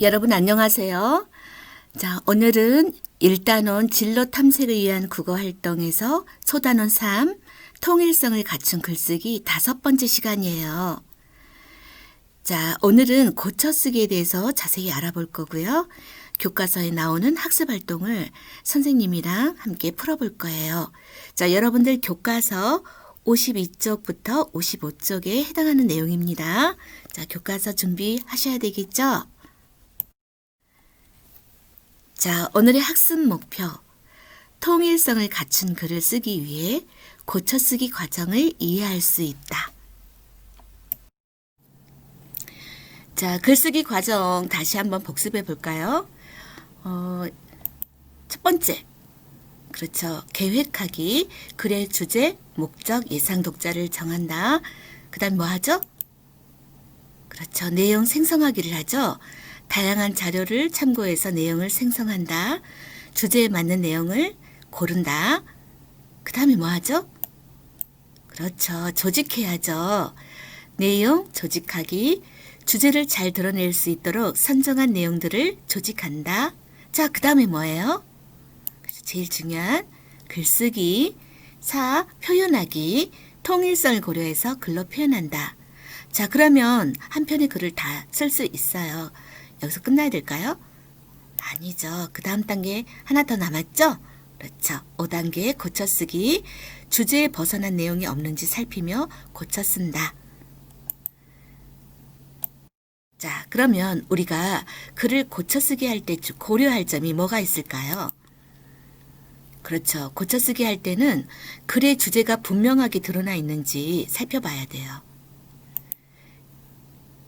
여러분 안녕하세요. 자, 오늘은 1단원 진로 탐색을 위한 국어 활동에서 소단원 3 통일성을 갖춘 글쓰기 5번째 시간이에요. 자, 오늘은 고쳐쓰기에 대해서 자세히 알아볼 거고요. 교과서에 나오는 학습 활동을 선생님이랑 함께 풀어볼 거예요. 자, 여러분들 교과서 52쪽부터 55쪽에 해당하는 내용입니다. 자, 교과서 준비하셔야 되겠죠? 자, 오늘의 학습 목표. 통일성을 갖춘 글을 쓰기 위해 고쳐쓰기 과정을 이해할 수 있다. 자, 글쓰기 과정 다시 한번 복습해 볼까요? 첫 번째. 그렇죠. 계획하기, 글의 주제, 목적, 예상 독자를 정한다. 그 다음 뭐 하죠? 그렇죠. 내용 생성하기를 하죠. 다양한 자료를 참고해서 내용을 생성한다. 주제에 맞는 내용을 고른다. 그 다음에 뭐 하죠? 그렇죠. 조직해야죠. 내용, 조직하기, 주제를 잘 드러낼 수 있도록 선정한 내용들을 조직한다. 자, 그 다음에 뭐예요? 제일 중요한 글쓰기, 4. 표현하기, 통일성을 고려해서 글로 표현한다. 자, 그러면 한 편의 글을 다 쓸 수 있어요. 여기서 끝나야 될까요? 아니죠. 그 다음 단계 하나 더 남았죠? 그렇죠. 5단계 고쳐쓰기, 주제에 벗어난 내용이 없는지 살피며 고쳐쓴다. 자, 그러면 우리가 글을 고쳐쓰기 할 때 고려할 점이 뭐가 있을까요? 그렇죠. 고쳐쓰기 할 때는 글의 주제가 분명하게 드러나 있는지 살펴봐야 돼요.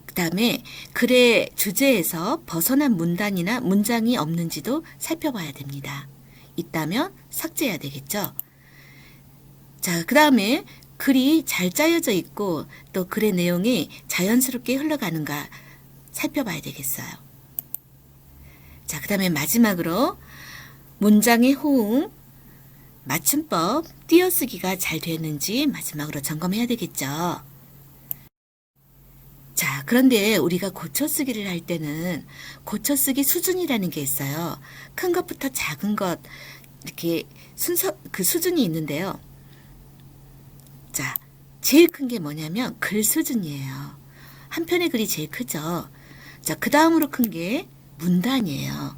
그 다음에 글의 주제에서 벗어난 문단이나 문장이 없는지도 살펴봐야 됩니다. 있다면 삭제해야 되겠죠. 자, 그 다음에 글이 잘 짜여져 있고 또 글의 내용이 자연스럽게 흘러가는가 살펴봐야 되겠어요. 자, 그 다음에 마지막으로 문장의 호응, 맞춤법, 띄어쓰기가 잘 되었는지 마지막으로 점검해야 되겠죠. 자, 그런데 우리가 고쳐쓰기를 할 때는 고쳐쓰기 수준이라는 게 있어요. 큰 것부터 작은 것, 이렇게 순서, 그 수준이 있는데요. 자, 제일 큰 게 뭐냐면 글 수준이에요. 한 편의 글이 제일 크죠. 자, 그 다음으로 큰 게 문단이에요.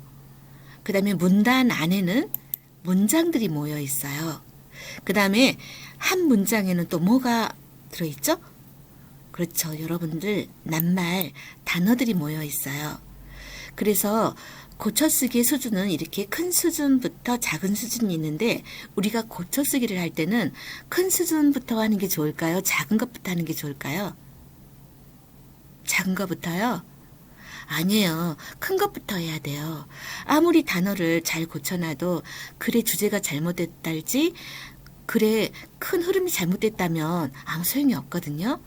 그 다음에 문단 안에는 문장들이 모여 있어요. 그 다음에 한 문장에는 또 뭐가 들어있죠? 그렇죠. 여러분들 낱말 단어들이 모여 있어요. 그래서 고쳐쓰기의 수준은 이렇게 큰 수준부터 작은 수준이 있는데 우리가 고쳐쓰기를 할 때는 큰 수준부터 하는 게 좋을까요? 작은 것부터 하는 게 좋을까요? 작은 것부터요? 아니에요. 큰 것부터 해야 돼요. 아무리 단어를 잘 고쳐놔도 글의 주제가 잘못됐달지 글의 큰 흐름이 잘못됐다면 아무 소용이 없거든요.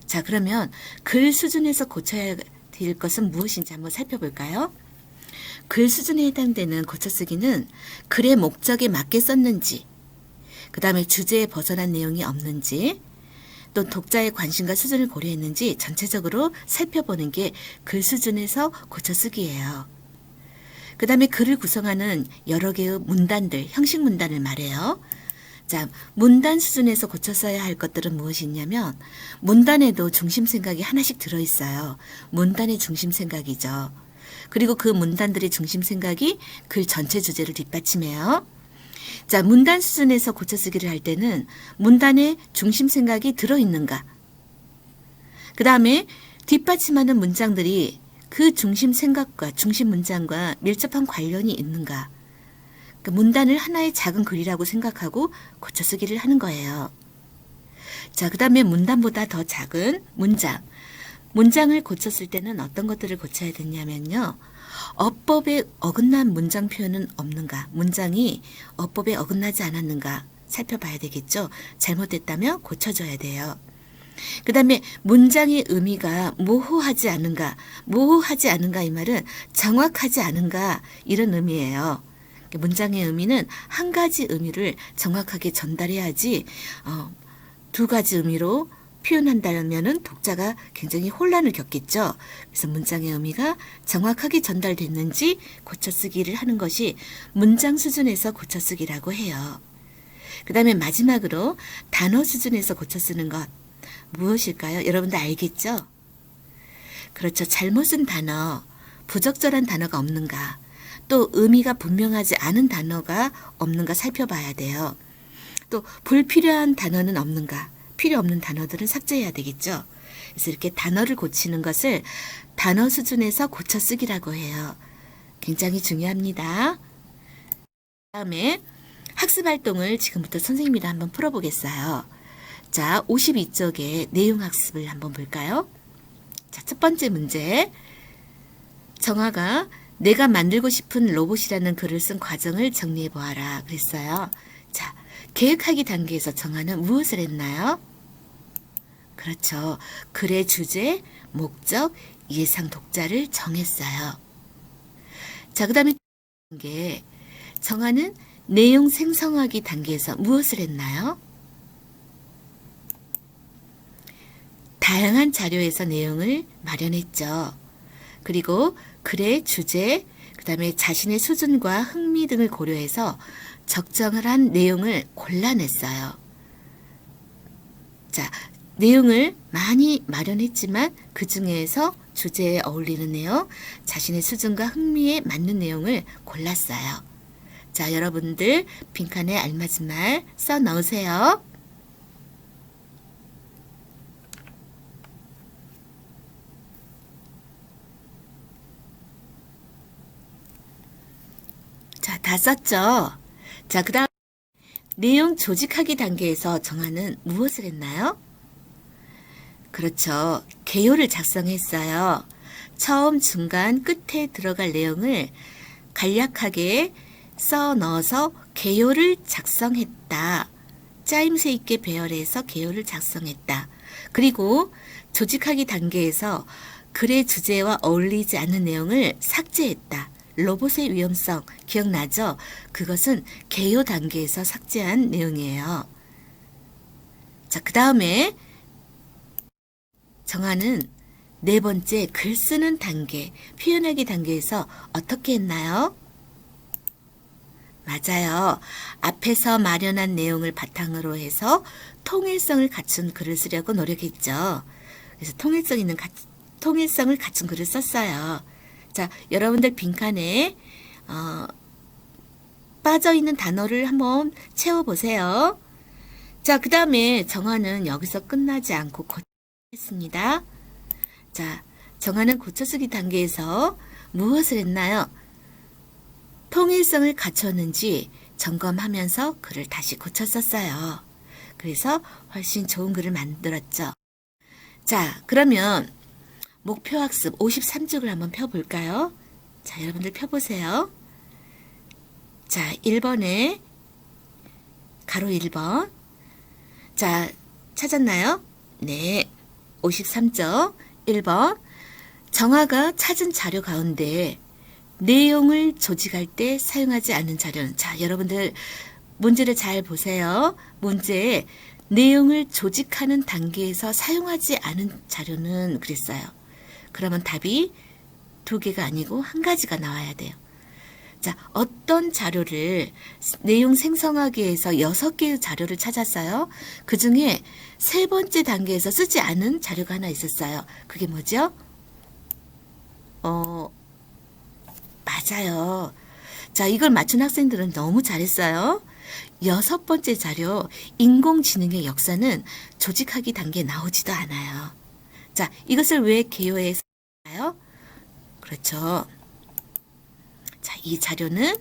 자, 그러면 글 수준에서 고쳐야 될 것은 무엇인지 한번 살펴볼까요? 글 수준에 해당되는 고쳐쓰기는 글의 목적에 맞게 썼는지, 그 다음에 주제에 벗어난 내용이 없는지, 또 독자의 관심과 수준을 고려했는지 전체적으로 살펴보는 게 글 수준에서 고쳐쓰기예요. 그 다음에 글을 구성하는 여러 개의 문단들, 형식 문단을 말해요. 자, 문단 수준에서 고쳐 써야 할 것들은 무엇이 있냐면 문단에도 중심 생각이 하나씩 들어있어요. 문단의 중심 생각이죠. 그리고 그 문단들의 중심 생각이 글 전체 주제를 뒷받침해요. 자, 문단 수준에서 고쳐쓰기를 할 때는 문단의 중심 생각이 들어있는가? 그 다음에 뒷받침하는 문장들이 그 중심 생각과 중심 문장과 밀접한 관련이 있는가? 문단을 하나의 작은 글이라고 생각하고 고쳐쓰기를 하는 거예요. 자, 그 다음에 문단보다 더 작은 문장. 문장을 고쳤을 때는 어떤 것들을 고쳐야 되냐면요. 어법에 어긋난 문장 표현은 없는가? 문장이 어법에 어긋나지 않았는가? 살펴봐야 되겠죠. 잘못됐다면 고쳐줘야 돼요. 그 다음에 문장의 의미가 모호하지 않은가? 모호하지 않은가 이 말은 정확하지 않은가? 이런 의미예요. 문장의 의미는 한 가지 의미를 정확하게 전달해야지 두 가지 의미로 표현한다면은 독자가 굉장히 혼란을 겪겠죠. 그래서 문장의 의미가 정확하게 전달됐는지 고쳐쓰기를 하는 것이 문장 수준에서 고쳐쓰기라고 해요. 그 다음에 마지막으로 단어 수준에서 고쳐쓰는 것 무엇일까요? 여러분들 알겠죠? 그렇죠. 잘못 쓴 단어, 부적절한 단어가 없는가, 또 의미가 분명하지 않은 단어가 없는가 살펴봐야 돼요. 또 불필요한 단어는 없는가, 필요 없는 단어들은 삭제해야 되겠죠. 그래서 이렇게 단어를 고치는 것을 단어 수준에서 고쳐쓰기라고 해요. 굉장히 중요합니다. 다음에 학습활동을 지금부터 선생님이랑 한번 풀어보겠어요. 자, 52쪽에 내용학습을 한번 볼까요? 자, 첫 번째 문제. 정아가 내가 만들고 싶은 로봇이라는 글을 쓴 과정을 정리해보아라 그랬어요. 자, 계획하기 단계에서 정아는 무엇을 했나요? 그렇죠. 글의 주제, 목적, 예상 독자를 정했어요. 자, 그 다음에 단계. 정아는 내용 생성하기 단계에서 무엇을 했나요? 다양한 자료에서 내용을 마련했죠. 그리고 글의 주제, 그 다음에 자신의 수준과 흥미 등을 고려해서 적정을 한 내용을 골라냈어요. 자, 내용을 많이 마련했지만 그 중에서 주제에 어울리는 내용, 자신의 수준과 흥미에 맞는 내용을 골랐어요. 자, 여러분들 빈칸에 알맞은 말 써 넣으세요. 자, 다 썼죠? 자, 그 다음 내용 조직하기 단계에서 정아는 무엇을 했나요? 그렇죠. 개요를 작성했어요. 처음, 중간, 끝에 들어갈 내용을 간략하게 써 넣어서 개요를 작성했다. 짜임새 있게 배열해서 개요를 작성했다. 그리고 조직하기 단계에서 글의 주제와 어울리지 않는 내용을 삭제했다. 로봇의 위험성 기억나죠? 그것은 개요 단계에서 삭제한 내용이에요. 자, 그 다음에 정아는 네 번째 글 쓰는 단계, 표현하기 단계에서 어떻게 했나요? 맞아요. 앞에서 마련한 내용을 바탕으로 해서 통일성을 갖춘 글을 쓰려고 노력했죠. 그래서 통일성을 갖춘 글을 썼어요. 자, 여러분들 빈칸에 빠져있는 단어를 한번 채워보세요. 자, 그 다음에 정아는 여기서 끝나지 않고 고쳤습니다. 자, 정아는 고쳐쓰기 단계에서 무엇을 했나요? 통일성을 갖췄는지 점검하면서 글을 다시 고쳤었어요. 그래서 훨씬 좋은 글을 만들었죠. 자, 그러면 목표학습 53쪽을 한번 펴볼까요? 자, 여러분들 펴보세요. 자, 1번에 가로 1번. 자, 찾았나요? 네. 53쪽 1번. 정아가 찾은 자료 가운데 내용을 조직할 때 사용하지 않은 자료는, 자, 여러분들 문제를 잘 보세요. 문제에 내용을 조직하는 단계에서 사용하지 않은 자료는 그랬어요. 그러면 답이 두 개가 아니고 한 가지가 나와야 돼요. 자, 어떤 자료를 내용 생성하기 위해서 6개의 자료를 찾았어요. 그 중에 세 번째 단계에서 쓰지 않은 자료가 하나 있었어요. 그게 뭐죠? 맞아요. 자, 이걸 맞춘 학생들은 너무 잘했어요. 6번째 자료, 인공지능의 역사는 조직하기 단계에 나오지도 않아요. 자, 이것을 왜 개요에 썼나요? 그렇죠. 자, 이 자료는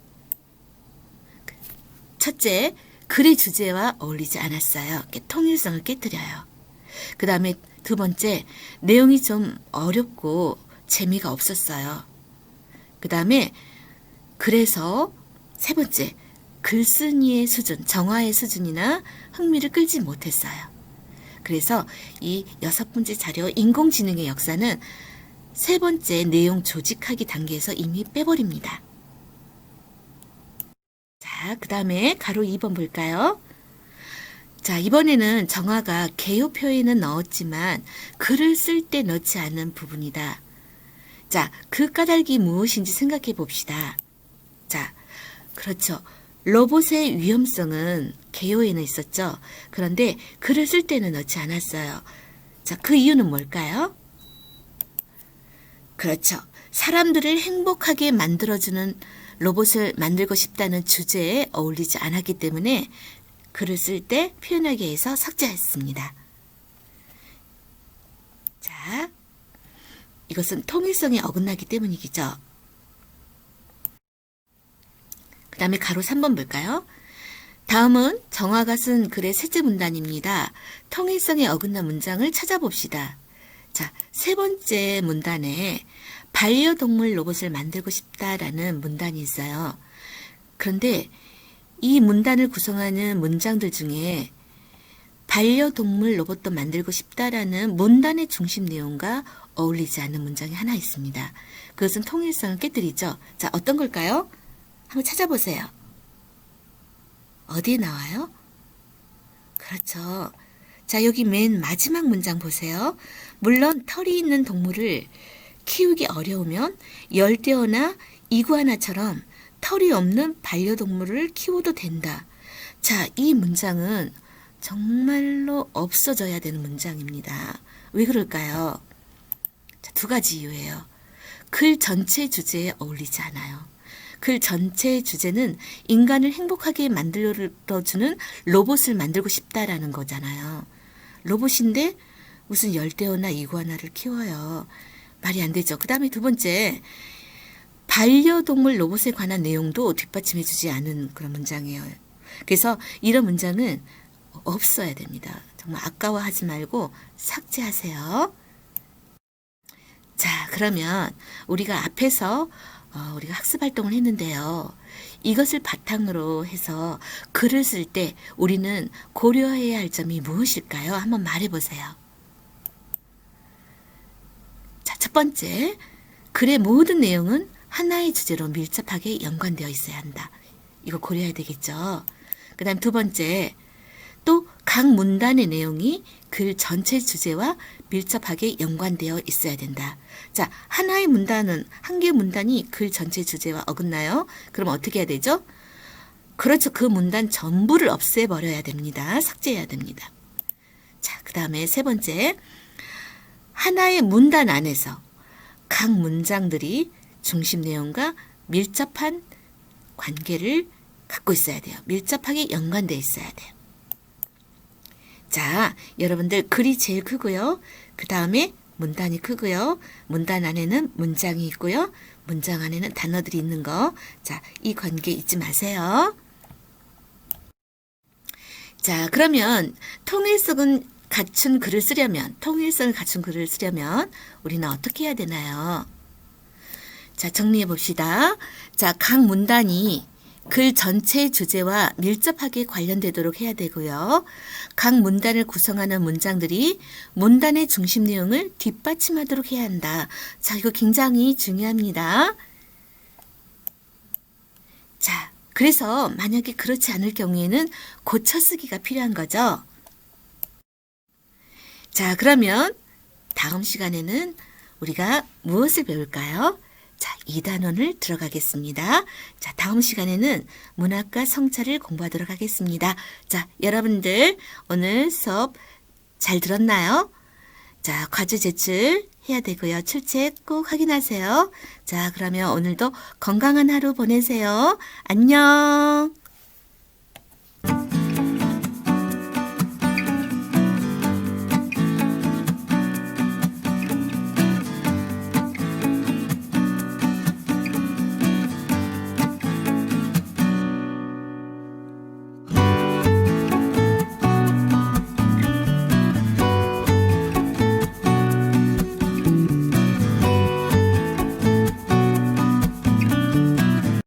첫째, 글의 주제와 어울리지 않았어요. 통일성을 깨뜨려요. 그 다음에 두 번째, 내용이 좀 어렵고 재미가 없었어요. 그 다음에 그래서 세 번째, 글쓴이의 수준, 정화의 수준이나 흥미를 끌지 못했어요. 그래서 이 6번째 자료, 인공지능의 역사는 세 번째 내용 조직하기 단계에서 이미 빼버립니다. 자, 그 다음에 가로 2번 볼까요? 자, 이번에는 정화가 개요 표에는 넣었지만 글을 쓸 때 넣지 않은 부분이다. 자, 그 까닭이 무엇인지 생각해 봅시다. 자, 그렇죠. 로봇의 위험성은 개요에는 있었죠. 그런데 글을 쓸 때는 넣지 않았어요. 자, 그 이유는 뭘까요? 그렇죠. 사람들을 행복하게 만들어주는 로봇을 만들고 싶다는 주제에 어울리지 않았기 때문에 글을 쓸 때 표현하기 위해서 삭제했습니다. 자, 이것은 통일성에 어긋나기 때문이죠. 그 다음에 가로 3번 볼까요? 다음은 정화가 쓴 글의 셋째 문단입니다. 통일성에 어긋난 문장을 찾아봅시다. 자, 세 번째 문단에 반려동물 로봇을 만들고 싶다라는 문단이 있어요. 그런데 이 문단을 구성하는 문장들 중에 반려동물 로봇도 만들고 싶다라는 문단의 중심 내용과 어울리지 않는 문장이 하나 있습니다. 그것은 통일성을 깨뜨리죠. 자, 어떤 걸까요? 한번 찾아보세요. 어디에 나와요? 그렇죠. 자, 여기 맨 마지막 문장 보세요. 물론 털이 있는 동물을 키우기 어려우면 열대어나 이구아나처럼 털이 없는 반려동물을 키워도 된다. 자, 이 문장은 정말로 없어져야 되는 문장입니다. 왜 그럴까요? 자, 두 가지 이유예요. 글 전체 주제에 어울리지 않아요. 글 전체의 주제는 인간을 행복하게 만들어주는 로봇을 만들고 싶다라는 거잖아요. 로봇인데 무슨 열대어나 이구아나를 키워요. 말이 안 되죠. 그 다음에 두 번째, 반려동물 로봇에 관한 내용도 뒷받침해주지 않은 그런 문장이에요. 그래서 이런 문장은 없어야 됩니다. 정말 아까워하지 말고 삭제하세요. 자, 그러면 우리가 앞에서 우리가 학습 활동을 했는데요. 이것을 바탕으로 해서 글을 쓸 때 우리는 고려해야 할 점이 무엇일까요? 한번 말해보세요. 자, 첫 번째, 글의 모든 내용은 하나의 주제로 밀접하게 연관되어 있어야 한다. 이거 고려해야 되겠죠. 그 다음 두 번째, 또 각 문단의 내용이 글 전체 주제와 밀접하게 연관되어 있어야 된다. 자, 하나의 문단은, 한 개의 문단이 글 전체 주제와 어긋나요? 그럼 어떻게 해야 되죠? 그렇죠. 그 문단 전부를 없애버려야 됩니다. 삭제해야 됩니다. 자, 그 다음에 세 번째, 하나의 문단 안에서 각 문장들이 중심 내용과 밀접한 관계를 갖고 있어야 돼요. 밀접하게 연관되어 있어야 돼요. 자, 여러분들 글이 제일 크고요. 그 다음에 문단이 크고요. 문단 안에는 문장이 있고요. 문장 안에는 단어들이 있는 거. 자, 이 관계 잊지 마세요. 자, 그러면 통일성을 갖춘 글을 쓰려면 우리는 어떻게 해야 되나요? 자, 정리해 봅시다. 자, 각 문단이 글 전체 주제와 밀접하게 관련되도록 해야 되고요. 각 문단을 구성하는 문장들이 문단의 중심 내용을 뒷받침하도록 해야 한다. 자, 이거 굉장히 중요합니다. 자, 그래서 만약에 그렇지 않을 경우에는 고쳐쓰기가 필요한 거죠. 자, 그러면 다음 시간에는 우리가 무엇을 배울까요? 자, 2단원을 들어가겠습니다. 자, 다음 시간에는 문학과 성찰을 공부하도록 하겠습니다. 자, 여러분들 오늘 수업 잘 들었나요? 자, 과제 제출 해야 되고요. 출첵 꼭 확인하세요. 자, 그러면 오늘도 건강한 하루 보내세요. 안녕.